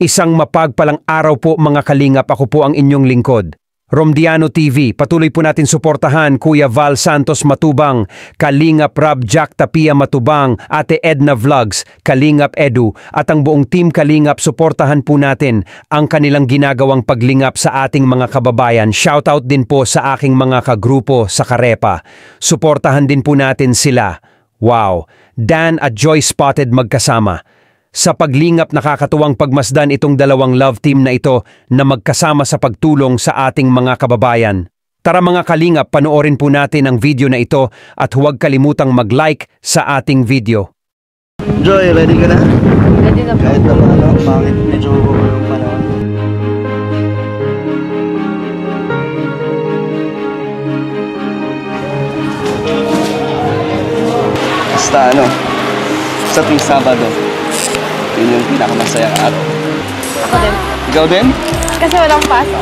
Isang mapagpalang araw po mga kalingap, ako po ang inyong lingkod. Romdiano TV, patuloy po natin suportahan Kuya Val Santos Matubang, Kalingap Rob Jack Tapia Matubang, Ate Edna Vlogs, Kalingap Edu, at ang buong team Kalingap. Suportahan po natin ang kanilang ginagawang paglingap sa ating mga kababayan. Shoutout din po sa aking mga kagrupo sa Karepa. Suportahan din po natin sila. Wow, Dan at Joy Spotted magkasama. Sa paglingap, nakakatuwang pagmasdan itong dalawang love team na ito na magkasama sa pagtulong sa ating mga kababayan. Tara mga kalingap, panoorin po natin ang video na ito at huwag kalimutang mag-like sa ating video. Joy, ready ka na? Ready na po. Kahit naman bakit medyo yung panahon. Basta sa tuwing Sabado, yun yung pinakamasayang araw. Ako din. Ikaw din? Kasi walang pasok.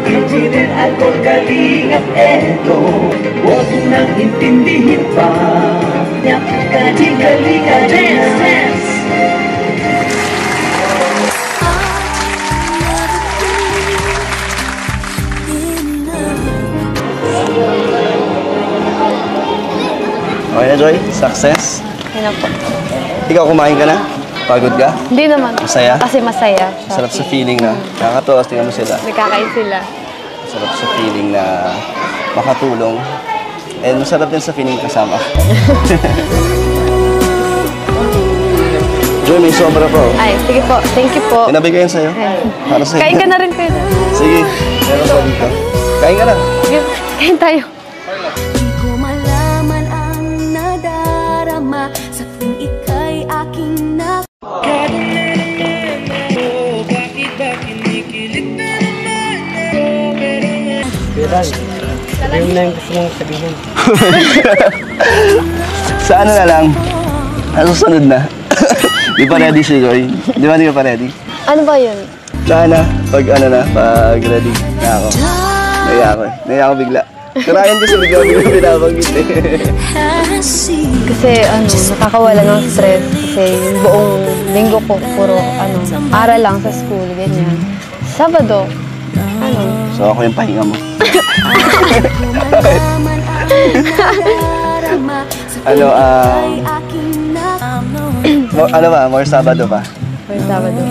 Pilitin ako Kalingap Edo, huwag nang intindihin pa. Kalika dance. Okay na, Joy? Success? Yun na po. Ikaw, kumain ka na? Pagod ka? Hindi naman. Masaya? Kasi masaya. Sarap sa feeling na nakakatawa. Tingnan mo sila. Nagkakain sila. Sarap sa feeling na makatulong. And masarap din sa feeling kasama. Joy, may sobra po. Ay, sige po. Thank you po. Tinabi ko yan sa'yo. Ay. Para sa'yo. Kain ka na rin kayo. Sige, meron pa dito. Kain ka na. Sige, kain tayo. Di ko malaman ang nadarama sa tuwing ika'y aking na... Sabihin na yung gusto mong sabihin. Sa ano na lang? Susunod na. Di pa ready si Joy. Di ba di ka pa ready? Ano ba yun? Sana, pag ready na ako. Naiya ako bigla. Karayan ko sa bigla binabanggit eh. Kasi nakakawala ng stress. Kasi yung buong linggo ko, puro aral lang sa school, ganyan. Sabado, So ako yung pahinga mo. More Sabado pa? for Sabado.